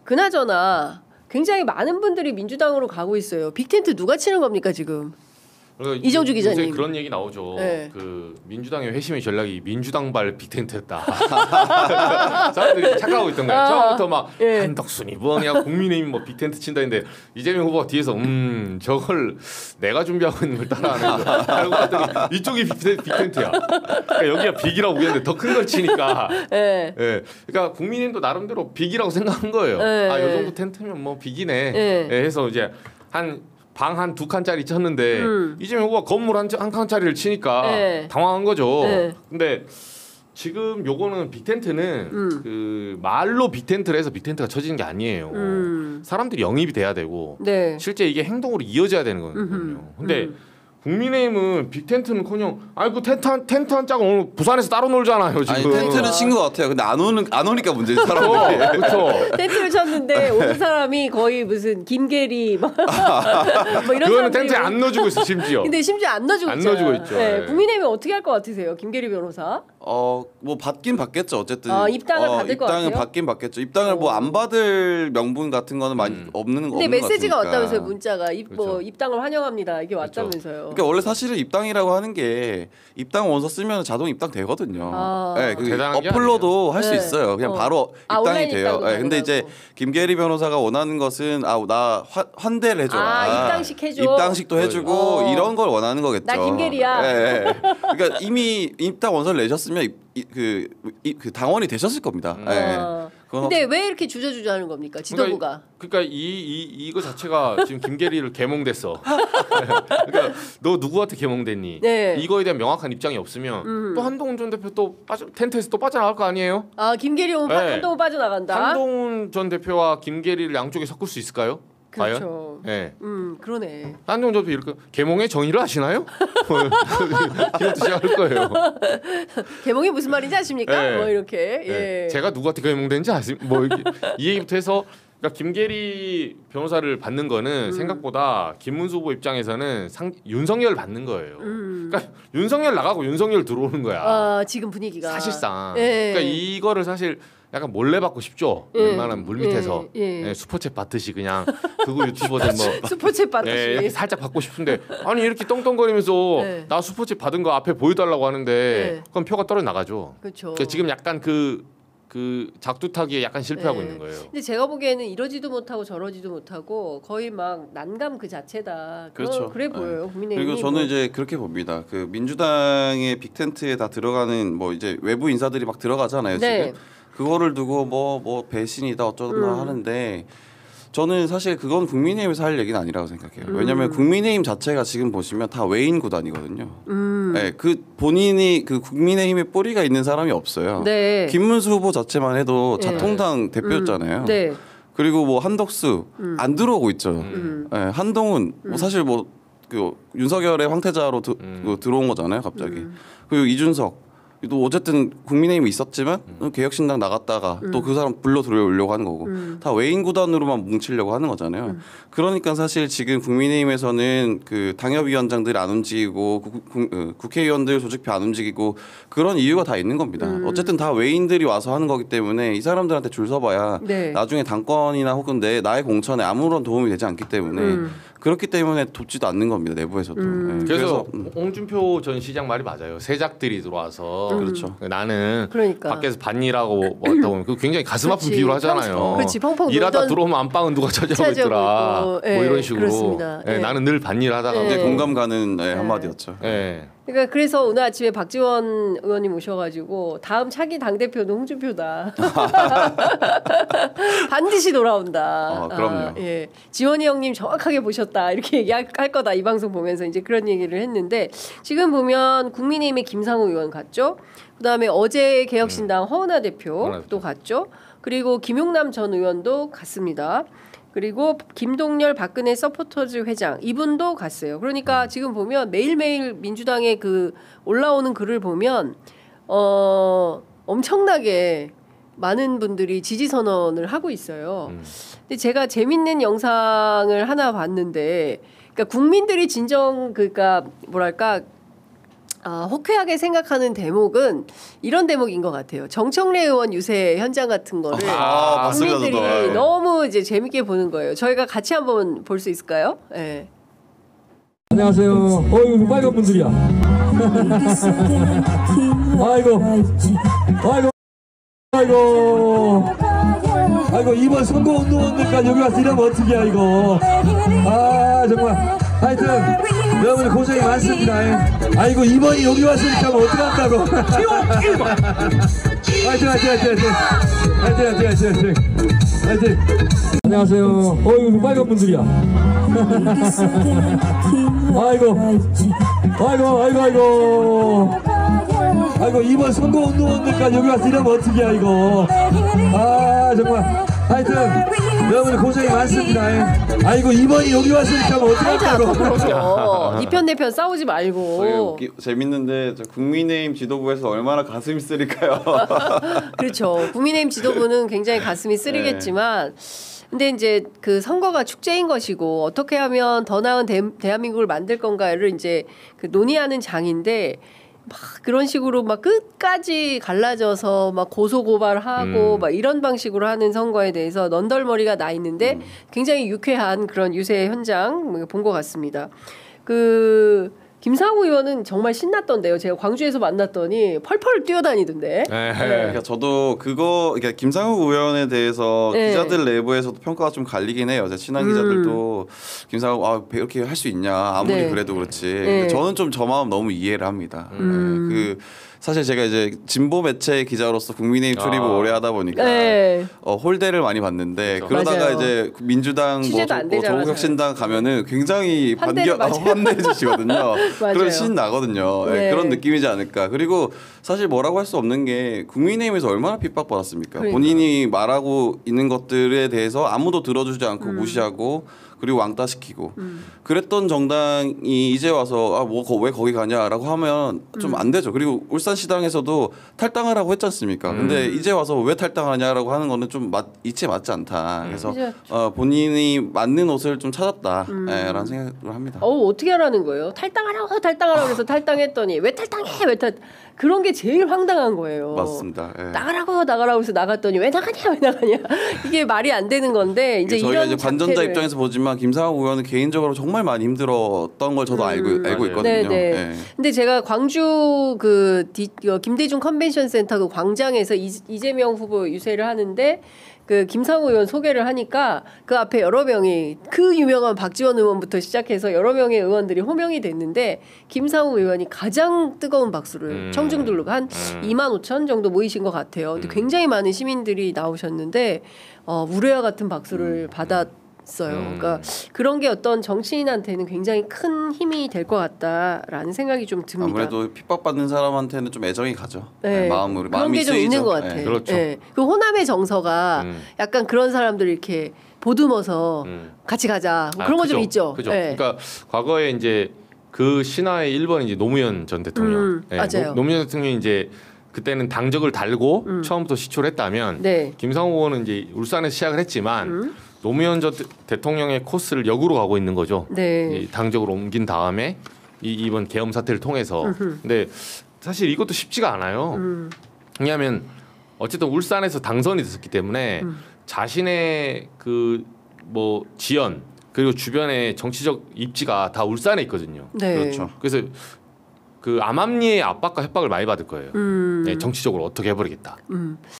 그나저나 굉장히 많은 분들이 민주당으로 가고 있어요. 빅텐트 누가 치는 겁니까 지금? 그러니까 이정주 기자님. 그런 얘기 나오죠. 네. 그 민주당의 회심의 전략이 민주당발 빅텐트였다. 사람들이 착각하고 있던 거예요. 처음부터 막 한덕순이 뭐냐 국민의힘 뭐 빅텐트 친다 했는데 이재명 후보가 뒤에서 저걸 내가 준비하고 있는 걸 따라하는 거 알고 봤더니 이쪽이 빅텐트야. 그러니까 여기가 빅이라고 우겼는데 더 큰 걸 치니까. 예. 그러니까 국민의힘도 나름대로 빅이라고 생각한 거예요. 아, 요 정도 텐트면 뭐 빅이네. 해서 이제 방 한 2칸짜리 쳤는데 이재명 후보가 건물 한 칸짜리를 치니까 당황한 거죠. 근데 지금 요거는 빅텐트는 그 말로 빅텐트를 해서 빅텐트가 쳐지는 게 아니에요. 사람들이 영입이 돼야 되고 실제 이게 행동으로 이어져야 되는 거거든요. 근데 국민의힘은 빅텐트는커녕 그 텐트 한 짝은 오늘 부산에서 따로 놀잖아요 지금. 아니 텐트는 친 것 같아요. 근데 안 오니까 문제지 사람들이. 그렇죠. 텐트를 쳤는데 오는 사람이 거의 무슨 김계리 뭐 이런. 그거는 텐트에 안 넣어주고 있어 심지어. 근데 심지어 안 넣어주고 있죠. 국민의힘은 어떻게 할 것 같으세요, 김계리 변호사? 뭐 받긴 받겠죠. 어쨌든 입당을 받을 것 같아요. 입당을 받긴 받겠죠. 입당을 뭐 안 받을 명분 같은 거는 많이 없는 거. 근데 메시지가 왔다면서요, 문자가 입당을 환영합니다 이게 왔다면서요. 그러니까 원래 사실은 입당이라고 하는 게 입당 원서 쓰면 자동 입당 되거든요. 그 어플로도 할 수 있어요. 그냥 바로 입당이 돼요. 근데 이제 김계리 변호사가 원하는 것은 나 환대를 해줘라. 입당식 해줘. 입당식도 해주고 이런 걸 원하는 거겠죠. 나 김계리야. 그러니까 이미 입당 원서를 내셨으면 그 당원이 되셨을 겁니다. 근데 왜 이렇게 주저주저 하는 겁니까? 지도부가. 그러니까 이거 자체가 지금 김계리를 개몽됐어. 그러니까 너 누구한테 개몽됐니? 이거에 대한 명확한 입장이 없으면 또 한동훈 전 대표 또 텐트에서 또 빠져나갈 거 아니에요? 김계리 오면 한동훈 빠져나간다. 한동훈 전 대표와 김계리를 양쪽에 섞을 수 있을까요? 그렇죠. 과연? 그러네. 한동훈 전 대표 이렇게 개몽의 정의를 아시나요? 이것도 시작할 거예요. 개몽이 무슨 말인지 아십니까? 뭐 이렇게. 제가 누구한테 개몽된지 아십니까? 뭐 이 얘기부터 해서 그러니까 김계리 변호사를 받는 거는 생각보다 김문수 후보 입장에서는 윤석열 받는 거예요. 그러니까 윤석열 나가고 윤석열 들어오는 거야. 지금 분위기가 사실상. 그러니까 이거를 사실 약간 몰래 받고 싶죠. 웬만한 물밑에서 슈퍼챗 받듯이 그냥 그거 유튜버들 뭐 슈퍼챗 받듯이 살짝 받고 싶은데 아니 이렇게 떵떵거리면서 나 슈퍼챗 받은 거 앞에 보여달라고 하는데 그럼 표가 떨어 나가죠. 그렇죠. 그러니까 지금 약간 그 작두타기에 약간 실패하고 있는 거예요. 근데 제가 보기에는 이러지도 못하고 저러지도 못하고 거의 막 난감 그 자체다. 그렇죠. 그래 보여요. 국민의힘이. 그리고 저는 이제 그렇게 봅니다. 그 민주당의 빅텐트에 다 들어가는 뭐 이제 외부 인사들이 막 들어가잖아요. 지금 그거를 두고 뭐 배신이다 어쩌나 하는데 저는 사실 그건 국민의힘에서 할 얘기는 아니라고 생각해요. 왜냐하면 국민의힘 자체가 지금 보시면 다 외인 구단이거든요. 그 본인이 그 국민의힘에 뿌리가 있는 사람이 없어요. 김문수 후보 자체만 해도 자통당 대표였잖아요. 그리고 뭐 한덕수 안 들어오고 있죠. 한동훈 뭐 사실 뭐 그 윤석열의 황태자로 들어온 거잖아요, 갑자기. 그리고 이준석. 또 어쨌든 국민의힘이 있었지만 개혁신당 나갔다가 또 그 사람 불러 들어오려고 하는 거고 다 외인 구단으로만 뭉치려고 하는 거잖아요. 그러니까 사실 지금 국민의힘에서는 그 당협위원장들이 안 움직이고 국회의원들 조직표 안 움직이고 그런 이유가 다 있는 겁니다. 어쨌든 다 외인들이 와서 하는 거기 때문에 이 사람들한테 줄 서봐야 나중에 당권이나 혹은 나의 공천에 아무런 도움이 되지 않기 때문에 그렇기 때문에 돕지도 않는 겁니다. 내부에서도. 그래서 홍준표 전 시장 말이 맞아요. 세작들이 들어와서 그렇죠. 나는 밖에서 반일하고 왔다 보면 그 굉장히 가슴 아픈 비유를 하잖아요. 펑펑 일하다 들어오면 안방은 누가 찾아오고 있더라. 뭐 이런 식으로. 나는 늘 반일하다가 공감 가는 한마디였죠. 그러니까 그래서 오늘 아침에 박지원 의원님 오셔가지고 다음 차기 당 대표는 홍준표다. 반드시 돌아온다. 그럼요. 지원이 형님 정확하게 보셨다 이렇게 얘기할 거다 이 방송 보면서 이제 그런 얘기를 했는데 지금 보면 국민의힘의 김상우 의원 갔죠. 그다음에 어제 개혁신당 허은하 대표도 갔죠. 그리고 김용남 전 의원도 갔습니다. 그리고 김동열 박근혜 서포터즈 회장 이분도 갔어요. 그러니까 지금 보면 매일매일 민주당의 그 올라오는 글을 보면 엄청나게 많은 분들이 지지 선언을 하고 있어요. 근데 제가 재밌는 영상을 하나 봤는데, 그러니까 국민들이 그러니까 뭐랄까 호쾌하게 생각하는 대목은 이런 대목인 것 같아요. 정청래 의원 유세 현장 같은 거를 국민들이 맞습니다. 너무 이제 재밌게 보는 거예요. 저희가 같이 한번 볼 수 있을까요? 네. 안녕하세요. 이거 빨간 분들이야. 아이고 이번 선거운동원들까지 여기 와서 이러면 어떡이야 이거. 정말 하여튼 여러분들 고생이 많습니다. 아이고 이번이 여기 와서 이렇게 하면 어떡한다고. 하여튼 안녕하세요. 이거 빨간 분들이야. 아이고 이번 선거운동원들까지 여기 와서 이러면 어떡이야 이거. 정말 하여튼 여러분들 고생이 많습니다. 아이고 이번이 여기 와서 이렇게 하면 어떡한다고. 이편 내 편 싸우지 말고. 재밌는데 국민의힘 지도부에서 얼마나 가슴이 쓰릴까요? 그렇죠. 국민의힘 지도부는 굉장히 가슴이 쓰리겠지만 근데 이제 그 선거가 축제인 것이고 어떻게 하면 더 나은 대한민국을 만들 건가를 이제 그 논의하는 장인데 막 그런 식으로 막 끝까지 갈라져서 막 고소고발하고 막 이런 방식으로 하는 선거에 대해서 넌덜머리가 나 있는데 굉장히 유쾌한 그런 유세 현장 본 것 같습니다. 김상우 의원은 정말 신났던데요. 제가 광주에서 만났더니 펄펄 뛰어다니던데. 그러니까 저도 그러니까 김상우 의원에 대해서 기자들 내부에서도 평가가 좀 갈리긴 해요. 제 친한 기자들도 김상우 이렇게 할 수 있냐 아무리 그래도 그렇지. 근데 저는 좀 저 마음 너무 이해를 합니다. 사실 제가 이제 진보 매체 기자로서 국민의힘 출입을 오래 하다 보니까 홀대를 많이 봤는데 그러다가 맞아요. 이제 민주당 조국혁신당 가면은 굉장히 환대해 주시거든요. 그런 신 나거든요. 그런 느낌이지 않을까. 그리고 사실 뭐라고 할 수 없는 게 국민의힘에서 얼마나 핍박받았습니까? 본인이 말하고 있는 것들에 대해서 아무도 들어주지 않고 무시하고 그리고 왕따시키고 그랬던 정당이 이제 와서 왜 거기 가냐라고 하면 좀 안 되죠. 그리고 울산시당에서도 탈당을 하고 했지 않습니까? 근데 이제 와서 왜 탈당하냐라고 하는 거는 좀 이치에 맞지 않다. 그래서 본인이 맞는 옷을 좀 찾았다라는 생각을 합니다. 어떻게 하라는 거예요? 탈당하라고 해서 탈당했더니 왜 탈당해? 그런 게 제일 황당한 거예요. 맞습니다. 나가라고 해서 나갔더니 왜 나가냐 이게 말이 안 되는 건데 이제 저희가 이제 관전자 입장에서 보지만 김상우 의원은 개인적으로 정말 많이 힘들었던 걸 저도 알고 있거든요. 네네. 근데 제가 광주 김대중 컨벤션 센터 그 광장에서 이재명 후보 유세를 하는데 그 김상우 의원 소개를 하니까 그 앞에 여러 명이 그 유명한 박지원 의원부터 시작해서 여러 명의 의원들이 호명이 됐는데 김상우 의원이 가장 뜨거운 박수를 청중들로 한 2만 5천 정도 모이신 것 같아요. 근데 굉장히 많은 시민들이 나오셨는데 우레와 같은 박수를 받았어요. 그러니까 그런 게 어떤 정치인한테는 굉장히 큰 힘이 될 것 같다라는 생각이 좀 듭니다. 아무래도 핍박받는 사람한테는 좀 애정이 가죠. 마음으로 그런 게 좀 있는 것 같아요. 그렇죠. 그 호남의 정서가 약간 그런 사람들 이렇게 보듬어서 같이 가자 그런 거 좀 있죠. 그죠. 그러니까 과거에 이제 그 신화의 1번이 이제 노무현 전 대통령. 맞아요. 노무현 대통령이 이제 그때는 당적을 달고 처음부터 시초를 했다면 김상우 의원은 이제 울산에서 시작을 했지만 노무현 전 대통령의 코스를 역으로 가고 있는 거죠. 당적으로 옮긴 다음에 이번 계엄 사태를 통해서. 근데 사실 이것도 쉽지가 않아요. 왜냐하면 어쨌든 울산에서 당선이 됐었기 때문에 자신의 지연 그리고 주변의 정치적 입지가 다 울산에 있거든요. 그렇죠. 그래서 그 암암리의 압박과 협박을 많이 받을 거예요. 정치적으로 어떻게 해버리겠다.